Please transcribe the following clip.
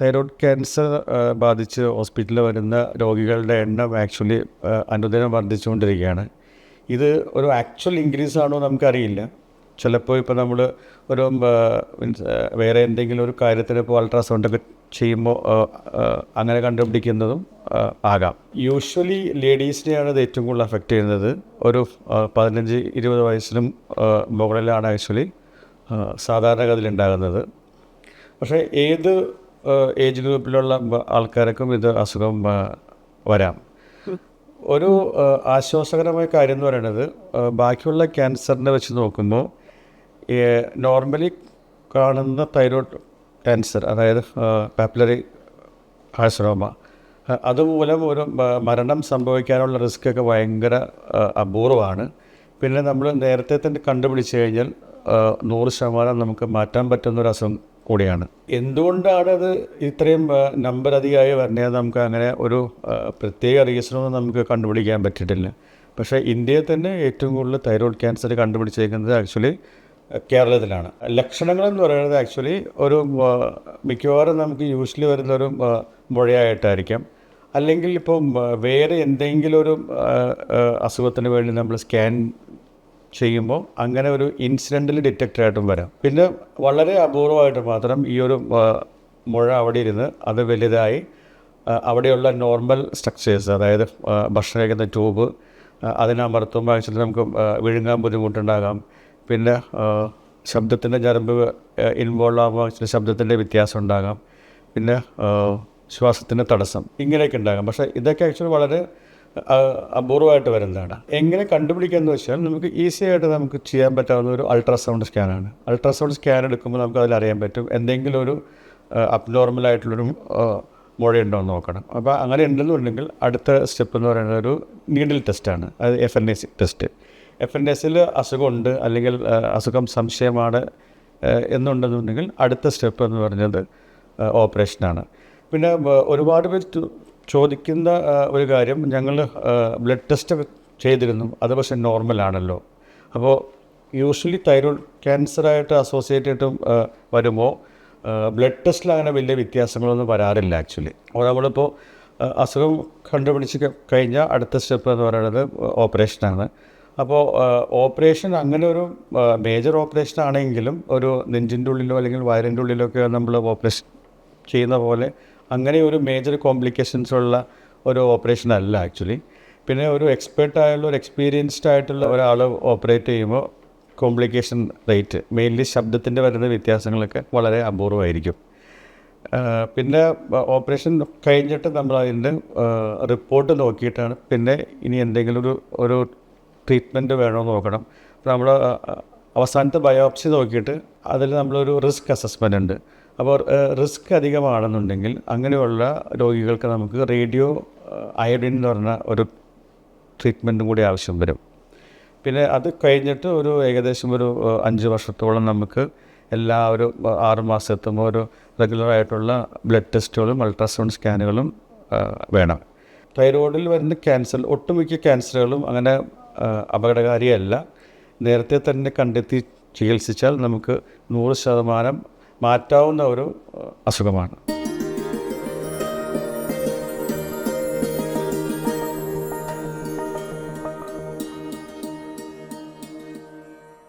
Thyroid cancer ബാധിച്ച് ഹോസ്പിറ്റലിൽ വരുന്ന രോഗികളുടെ എണ്ണം ആക്ച്വലി അനുദിനം വർദ്ധിച്ചുകൊണ്ടിരിക്കുകയാണ്. ഇത് ഒരു ആക്ച്വൽ ഇൻക്രീസ് ആണോ നമുക്കറിയില്ല. ചിലപ്പോൾ ഇപ്പോൾ നമ്മൾ ഒരു മീൻസ് വേറെ എന്തെങ്കിലും ഒരു കാര്യത്തിന് ഇപ്പോൾ അൾട്രാസൗണ്ടൊക്കെ ചെയ്യുമ്പോൾ അങ്ങനെ കണ്ടുപിടിക്കുന്നതും ആകാം. യൂഷ്വലി ലേഡീസിനെയാണ് ഇത് ഏറ്റവും കൂടുതൽ അഫക്റ്റ് ചെയ്യുന്നത്. ഒരു 15-20 വയസ്സിനും മുകളിലാണ് ആക്ച്വലി സാധാരണഗതിയിലുണ്ടാകുന്നത്. പക്ഷേ ഏത് ഏജ് ഗ്രൂപ്പിലുള്ള ആൾക്കാർക്കും ഇത് അസുഖം വരാം. ഒരു ആശ്വാസകരമായ കാര്യം എന്ന് പറയുന്നത് ബാക്കിയുള്ള ക്യാൻസറിനെ വെച്ച് നോക്കുമ്പോൾ നോർമലി കാണുന്ന തൈറോയ്ഡ് ക്യാൻസർ, അതായത് പാപ്പിലറി കാർസിനോമ, അതുമൂലം ഒരു മരണം സംഭവിക്കാനുള്ള റിസ്ക്കൊക്കെ ഭയങ്കര അപൂർവമാണ്. പിന്നെ നമ്മൾ നേരത്തെ തന്നെ കണ്ടുപിടിച്ച് കഴിഞ്ഞാൽ 100% നമുക്ക് മാറ്റാൻ പറ്റുന്നൊരു അസുഖം കൂടിയാണ്. എന്തുകൊണ്ടാണ് അത് ഇത്രയും നമ്പർ അധികമായി വരണത് നമുക്ക് അങ്ങനെ ഒരു പ്രത്യേക റീസണൊന്നും നമുക്ക് കണ്ടുപിടിക്കാൻ പറ്റിയിട്ടില്ല. പക്ഷേ ഇന്ത്യയിൽ തന്നെ ഏറ്റവും കൂടുതൽ തൈറോയ്ഡ് ക്യാൻസർ കണ്ടുപിടിച്ചേക്കുന്നത് ആക്ച്വലി കേരളത്തിലാണ്. ലക്ഷണങ്ങളെന്ന് പറയുന്നത് ആക്ച്വലി ഒരു മിക്കവാറും നമുക്ക് യൂഷ്വലി വരുന്നൊരു മുഴയായിട്ടായിരിക്കാം, അല്ലെങ്കിൽ ഇപ്പം വേറെ എന്തെങ്കിലും ഒരു അസുഖത്തിന് വേണ്ടി നമ്മൾ സ്കാൻ ചെയ്യുമ്പോൾ അങ്ങനെ ഒരു ഇൻസിഡൻ്റലി ഡിറ്റക്റ്റായിട്ടും വരാം. പിന്നെ വളരെ അപൂർവമായിട്ട് മാത്രം ഈ ഒരു മുഴ അവിടെ ഇരുന്ന് അത് വലുതായി അവിടെയുള്ള നോർമൽ സ്ട്രക്ചേഴ്സ്, അതായത് ഭക്ഷണം കഴിക്കുന്ന ട്യൂബ്, അതിനമർത്തുമ്പോൾ ആക്ച്വലി നമുക്ക് വിഴുങ്ങാൻ ബുദ്ധിമുട്ടുണ്ടാകാം. പിന്നെ ശബ്ദത്തിൻ്റെ ഞരമ്പ് ഇൻവോൾവ് ആകുമ്പോൾ ആക്ച്വലി ശബ്ദത്തിൻ്റെ വ്യത്യാസം ഉണ്ടാകാം. പിന്നെ ശ്വാസത്തിൻ്റെ തടസ്സം, ഇങ്ങനെയൊക്കെ ഉണ്ടാകാം. പക്ഷേ ഇതൊക്കെ ആക്ച്വലി വളരെ അപൂർവമായിട്ട് വരുന്നതാണ്. എങ്ങനെ കണ്ടുപിടിക്കാമെന്ന് വെച്ചാൽ നമുക്ക് ഈസി ആയിട്ട് നമുക്ക് ചെയ്യാൻ പറ്റാവുന്ന ഒരു അൾട്രാസൗണ്ട് സ്കാനാണ്. അൾട്രാസൗണ്ട് സ്കാൻ എടുക്കുമ്പോൾ നമുക്ക് അതിലറിയാൻ പറ്റും എന്തെങ്കിലും ഒരു അബ്നോർമലായിട്ടുള്ളൊരു മുഴയുണ്ടോ എന്ന് നോക്കണം. അപ്പോൾ അങ്ങനെ ഉണ്ടെന്നുണ്ടെങ്കിൽ അടുത്ത സ്റ്റെപ്പ് എന്ന് പറയുന്നത് ഒരു നീഡിൽ ടെസ്റ്റാണ്. അത് FNAC ടെസ്റ്റ്. FNACയിൽ അസുഖമുണ്ട് അല്ലെങ്കിൽ അസുഖം സംശയമാണ് എന്നുണ്ടെന്നുണ്ടെങ്കിൽ അടുത്ത സ്റ്റെപ്പ് എന്ന് പറഞ്ഞത് ഓപ്പറേഷനാണ്. പിന്നെ ഒരുപാട് പേര് ചോദിക്കുന്ന ഒരു കാര്യം, ഞങ്ങൾ ബ്ലഡ് ടെസ്റ്റ് ചെയ്തിരുന്നു, അത് പക്ഷേ നോർമലാണല്ലോ. അപ്പോൾ യൂഷ്വലി തൈറോയ്ഡ് ക്യാൻസറായിട്ട് അസോസിയേറ്റ് ആയിട്ടും വരുമ്പോൾ ബ്ലഡ് ടെസ്റ്റിൽ അങ്ങനെ വലിയ വ്യത്യാസങ്ങളൊന്നും വരാറില്ല ആക്ച്വലി. അപ്പോൾ നമ്മളിപ്പോൾ അസുഖം കണ്ടുപിടിച്ച് കഴിഞ്ഞാൽ അടുത്ത സ്റ്റെപ്പ് എന്ന് പറയുന്നത് ഓപ്പറേഷനാണ്. അപ്പോൾ ഓപ്പറേഷൻ അങ്ങനെ ഒരു മേജർ ഓപ്പറേഷൻ ആണെങ്കിലും ഒരു നെഞ്ചിൻ്റെ ഉള്ളിലോ അല്ലെങ്കിൽ വയറിൻ്റെ ഉള്ളിലൊക്കെ നമ്മൾ ഓപ്പറേഷൻ ചെയ്യുന്ന പോലെ അങ്ങനെ ഒരു മേജർ കോംപ്ലിക്കേഷൻസ് ഉള്ള ഒരു ഓപ്പറേഷൻ അല്ല ആക്ച്വലി. പിന്നെ ഒരു എക്സ്പേർട്ടായുള്ള ഒരു എക്സ്പീരിയൻസ്ഡ് ആയിട്ടുള്ള ഒരാൾ ഓപ്പറേറ്റ് ചെയ്യുമ്പോൾ കോംപ്ലിക്കേഷൻ റേറ്റ്, മെയിൻലി ശബ്ദത്തിൻ്റെ വരുന്ന വ്യത്യാസങ്ങളൊക്കെ വളരെ അപൂർവമായിരിക്കും. പിന്നെ ഓപ്പറേഷൻ കഴിഞ്ഞിട്ട് നമ്മൾ അതിൻ്റെ റിപ്പോർട്ട് നോക്കിയിട്ടാണ് പിന്നെ ഇനി എന്തെങ്കിലും ഒരു ട്രീറ്റ്മെൻറ്റ് വേണമെന്ന് നോക്കണം. നമ്മൾ അവസാനത്തെ ബയോപ്സി നോക്കിയിട്ട് അതിൽ നമ്മളൊരു റിസ്ക് അസസ്മെൻ്റ് ഉണ്ട്. അപ്പോൾ റിസ്ക് അധികമാണെന്നുണ്ടെങ്കിൽ അങ്ങനെയുള്ള രോഗികൾക്ക് നമുക്ക് റേഡിയോ അയോഡിൻ എന്ന് പറഞ്ഞ ഒരു ട്രീറ്റ്മെൻറ്റും കൂടി ആവശ്യം വരും. പിന്നെ അത് കഴിഞ്ഞിട്ട് ഒരു ഏകദേശം ഒരു 5 വർഷത്തോളം നമുക്ക് എല്ലാ ഒരു 6 മാസത്തുമ്പോൾ ഒരു റെഗുലറായിട്ടുള്ള ബ്ലഡ് ടെസ്റ്റുകളും അൾട്രാസൗണ്ട് സ്കാനുകളും വേണം. തൈറോയ്ഡിൽ വരുന്ന ക്യാൻസർ, ഒട്ടുമിക്ക ക്യാൻസറുകളും അങ്ങനെ അപകടകാരിയല്ല. നേരത്തെ തന്നെ കണ്ടെത്തി ചികിത്സിച്ചാൽ നമുക്ക് 100% മാറ്റാവുന്ന ഒരു അസുഖമാണ്.